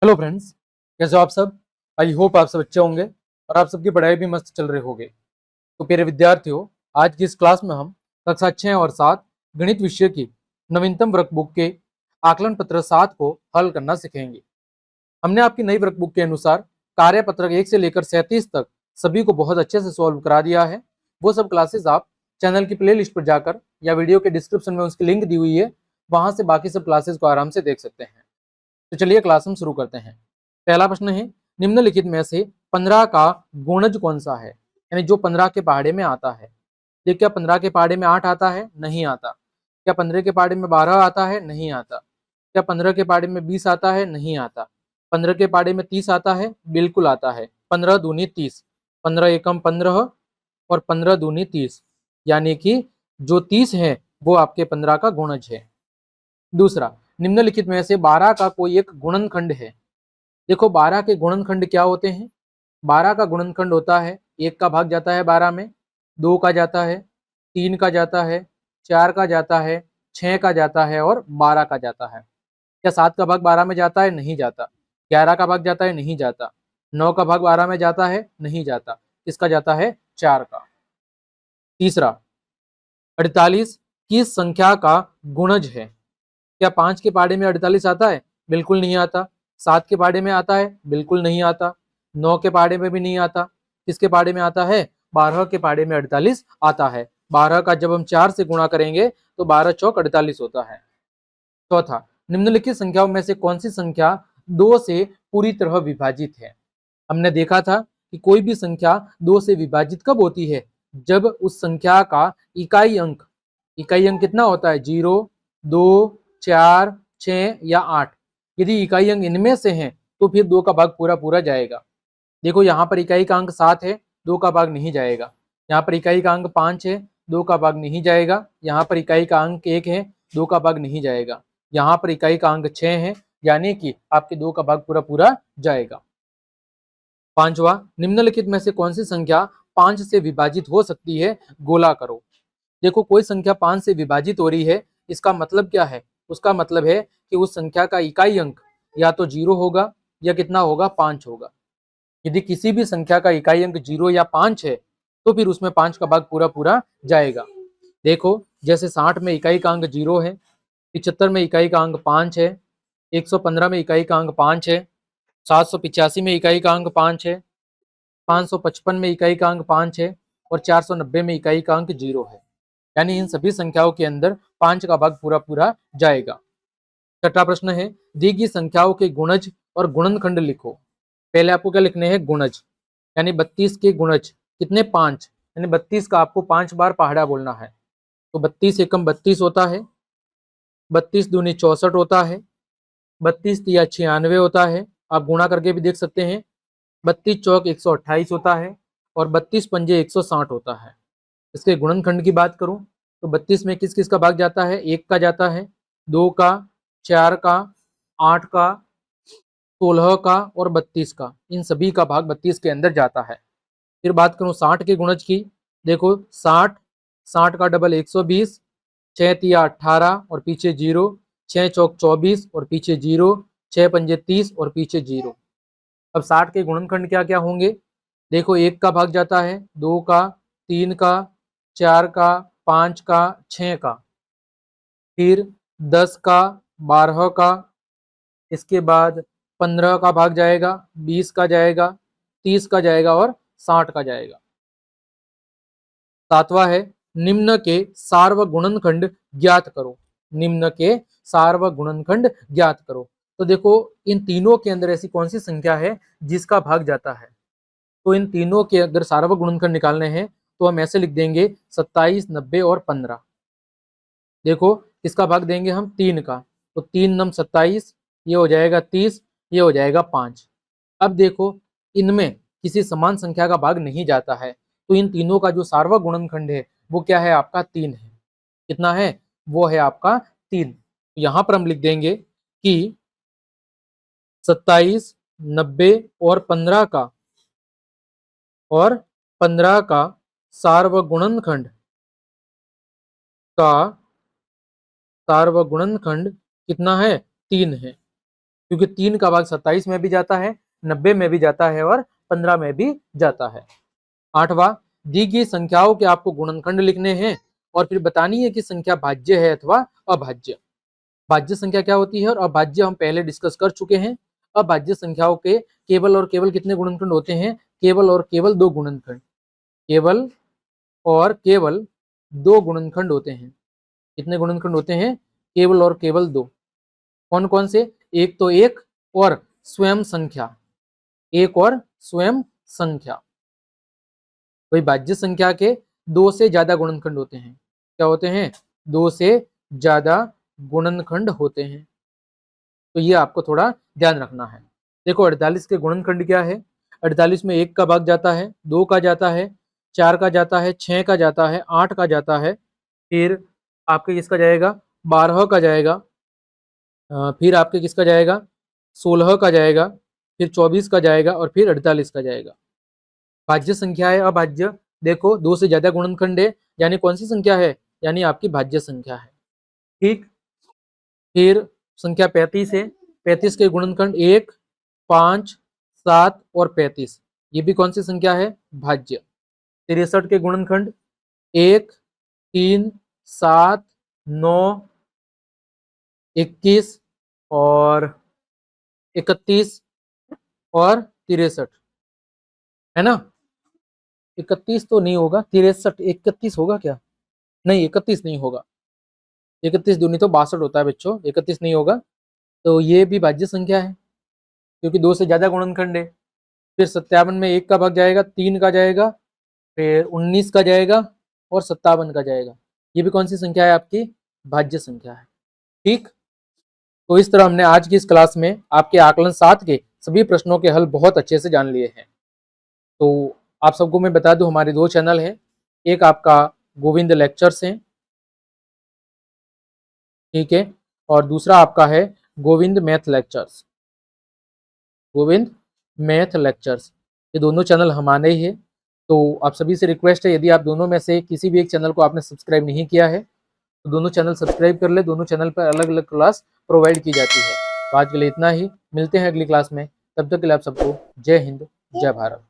Hello friends, कैसे हो आप सब। आई होप आप सब अच्छे होंगे और आप सबकी पढ़ाई भी मस्त चल रही होगी। तो प्यारे विद्यार्थियों, आज की इस क्लास में हम कक्षा 6 और 7 गणित विषय की नवीनतम वर्कबुक के आकलन पत्र 7 को हल करना सीखेंगे। हमने आपकी नई वर्कबुक के अनुसार कार्य पत्रक 1 से लेकर 37 तक सभी को बहुत अच्छे से सॉल्व करा दिया है। वो सब क्लासेस आप चैनल की प्ले लिस्ट पर जाकर या वीडियो के डिस्क्रिप्शन में उसकी लिंक दी हुई है, वहां से बाकी सब क्लासेस को आराम से देख सकते हैं। तो चलिए क्लास हम शुरू करते हैं। पहला प्रश्न है, निम्नलिखित में से 15 का गुणज कौन सा है, यानी जो 15 के पहाड़े में आता है। देखिए, क्या 15 के पहाड़े में 8 आता है? नहीं आता। क्या 15 के पहाड़े में 12 आता है? नहीं आता। क्या 15 के पहाड़े में 20 आता है? नहीं आता। 15 के पहाड़े में 30 आता है? बिल्कुल आता है। 15 दूनी 30, 15 एकम 15 और 15 दूनी 30, यानी कि जो 30 है वो आपके 15 का गुणज है। दूसरा, निम्नलिखित में से 12 का कोई एक गुणनखंड है। देखो, 12 के गुणनखंड क्या होते हैं। 12 का गुणनखंड होता है, 1 का भाग जाता है 12 में, 2 का जाता है, 3 का जाता है, 4 का जाता है, 6 का जाता है और 12 का जाता है। क्या 7 का भाग 12 में जाता है? नहीं जाता। 11 का भाग जाता है? नहीं जाता। 9 का भाग 12 में जाता है? नहीं जाता। किसका जाता है? 4 का। तीसरा, 48 किस संख्या का गुणज है। क्या 5 के पहाड़े में 48 आता है? बिल्कुल नहीं आता। 7 के पहाड़े में आता है? बिल्कुल नहीं आता। 9 के पहाड़े में भी नहीं आता। किसके पहाड़े में आता है? 12 के पहाड़े में 48 आता है। 12 का जब हम 4 से गुणा करेंगे तो 12 चौक 48 होता है। चौथा, निम्नलिखित संख्याओं में से कौन सी संख्या 2 से पूरी तरह विभाजित है। हमने देखा था कि कोई भी संख्या 2 से विभाजित कब होती है, जब उस संख्या का इकाई अंक कितना होता है? 0, 2, 4, 6 या 8। यदि इकाई अंक इनमें से हैं तो फिर 2 का भाग पूरा पूरा जाएगा। देखो, यहाँ पर इकाई का अंक 7 है, 2 का भाग नहीं जाएगा। यहाँ पर इकाई का अंक 5 है, 2 का भाग नहीं जाएगा। यहाँ पर इकाई का अंक 1 है, 2 का भाग नहीं जाएगा। यहाँ पर इकाई का अंक 6 है, यानी कि आपके 2 का भाग पूरा पूरा जाएगा। पांचवा, निम्नलिखित में से कौन सी संख्या 5 से विभाजित हो सकती है, गोला करो। देखो, कोई संख्या 5 से विभाजित हो रही है, इसका मतलब क्या है? उसका मतलब है कि उस संख्या का इकाई अंक या तो 0 होगा या कितना होगा? 5 होगा। यदि किसी भी संख्या का इकाई अंक 0 या 5 है तो फिर उसमें 5 का भाग पूरा पूरा जाएगा। देखो, जैसे 60 में इकाई का अंक 0 है, 75 में इकाई का अंक 5 है, 115 में इकाई का अंक 5 है, 785 में इकाई का अंक 5 है, 555 में इकाई का अंक 5 है और 490 में इकाई का अंक 0 है। यानी इन सभी संख्याओं के अंदर 5 का भाग पूरा पूरा जाएगा। छठा प्रश्न है, दी गई संख्याओं के गुणज और गुणनखंड लिखो। पहले आपको क्या लिखने हैं? गुणज, यानी 32 के गुणज कितने? 5, यानी 32 का आपको 5 बार पहाड़ा बोलना है। तो 32 एकम 32 होता है, 32 दूनी 64 होता है, 32 तिया 96 होता है। आप गुणा करके भी देख सकते हैं। 32 चौक 128 होता है और 32 पंजे 160 होता है। इसके गुणनखंड की बात करूं तो 32 में किस किस का भाग जाता है? 1 का जाता है, 2 का, 4 का, 8 का, 16 का और 32 का। इन सभी का भाग 32 के अंदर जाता है। फिर बात करूं 60 के गुणज की। देखो, 60, 60 का डबल 120, 6 तिया 18 और पीछे 0, 6 चौक 24 और पीछे 0, 6 पंजे 30 और पीछे 0। अब 60 के गुणनखंड क्या क्या होंगे? देखो, 1 का भाग जाता है, 2 का, 3 का, 4 का, 5 का, 6 का, फिर 10 का, 12 का, इसके बाद 15 का भाग जाएगा, 20 का जाएगा, 30 का जाएगा और 60 का जाएगा। सातवां है, निम्न के सार्वगुणनखंड ज्ञात करो। निम्न के सार्वगुणनखंड ज्ञात करो। तो देखो, इन तीनों के अंदर ऐसी कौन सी संख्या है जिसका भाग जाता है? तो इन तीनों के अगर सार्वगुणनखंड निकालने हैं तो हम ऐसे लिख देंगे 27, 90 और 15। देखो, किसका भाग देंगे हम? 3 का। तो 3 नम 27, ये हो जाएगा 30, ये हो जाएगा 5। अब देखो, इनमें किसी समान संख्या का भाग नहीं जाता है, तो इन तीनों का जो सार्वगुणनखंड है वो क्या है? आपका 3 है। कितना है? वो है आपका 3। यहां पर हम लिख देंगे कि 27, 90 और 15 का सार्वगुणनखंड का सार्वगुणनखंड कितना है? 3 है। क्योंकि 3 का भाग 27 में भी जाता है, 90 में भी जाता है और 15 में भी जाता है। 8वां, दी गई संख्याओं के आपको गुणनखंड लिखने हैं और फिर बतानी है कि संख्या भाज्य है अथवा अभाज्य। भाज्य संख्या क्या होती है और अभाज्य हम पहले डिस्कस कर चुके हैं। अभाज्य संख्याओं के केवल और केवल कितने गुणनखंड होते हैं? केवल और केवल 2 गुणनखंड। केवल और केवल 2 गुणनखंड होते हैं। कितने गुणनखंड होते हैं? केवल और केवल 2। कौन कौन से? एक तो एक और स्वयं संख्या। एक और स्वयं संख्या। वही भाज्य संख्या के 2 से ज्यादा गुणनखंड होते हैं। क्या होते हैं? 2 से ज्यादा गुणनखंड होते हैं। तो ये आपको थोड़ा ध्यान रखना है। देखो 48 के गुणनखंड क्या है? 48 में 1 का भाग जाता है, 2 का जाता है, 4 का जाता है, 6 का जाता है, 8 का जाता है, फिर आपके किसका जाएगा? 12 का जाएगा, फिर आपके किसका जाएगा? 16 का जाएगा, फिर 24 का जाएगा और फिर 48 का जाएगा। भाज्य संख्या है। अभाज्य देखो 2 से ज्यादा गुणनखंड है, यानी कौन सी संख्या है? यानी आपकी भाज्य संख्या है। ठीक। फिर संख्या 35 है। 35 के गुणनखंड 1, 5, 7 और 35। ये भी कौन सी संख्या है? भाज्य। 63 के गुणनखंड 1, 3, 7, 9, 21 और 31 और 63, है ना? 31 तो नहीं होगा, 63, 31 होगा क्या? नहीं, 31 नहीं होगा। 31 दूनी तो 62 होता है बच्चों, 31 नहीं होगा। तो ये भी भाज्य संख्या है क्योंकि 2 से ज्यादा गुणनखंड है। फिर 57 में 1 का भाग जाएगा, 3 का जाएगा, फिर 19 का जाएगा और 57 का जाएगा। ये भी कौन सी संख्या है? आपकी भाज्य संख्या है। ठीक। तो इस तरह हमने आज की इस क्लास में आपके आकलन 7 के सभी प्रश्नों के हल बहुत अच्छे से जान लिए हैं। तो आप सबको मैं बता दूं, हमारे 2 चैनल हैं। एक आपका गोविंद लेक्चर्स है, ठीक है, और दूसरा आपका है Govind math lectures. Govind math lectures, ये दोनों चैनल हमारे ही है। तो आप सभी से रिक्वेस्ट है, यदि आप दोनों में से किसी भी एक चैनल को आपने सब्सक्राइब नहीं किया है तो दोनों चैनल सब्सक्राइब कर ले। दोनों चैनल पर अलग अलग क्लास प्रोवाइड की जाती है। तो आज के लिए इतना ही, मिलते हैं अगली क्लास में। तब तक के लिए आप सबको जय हिंद, जय भारत।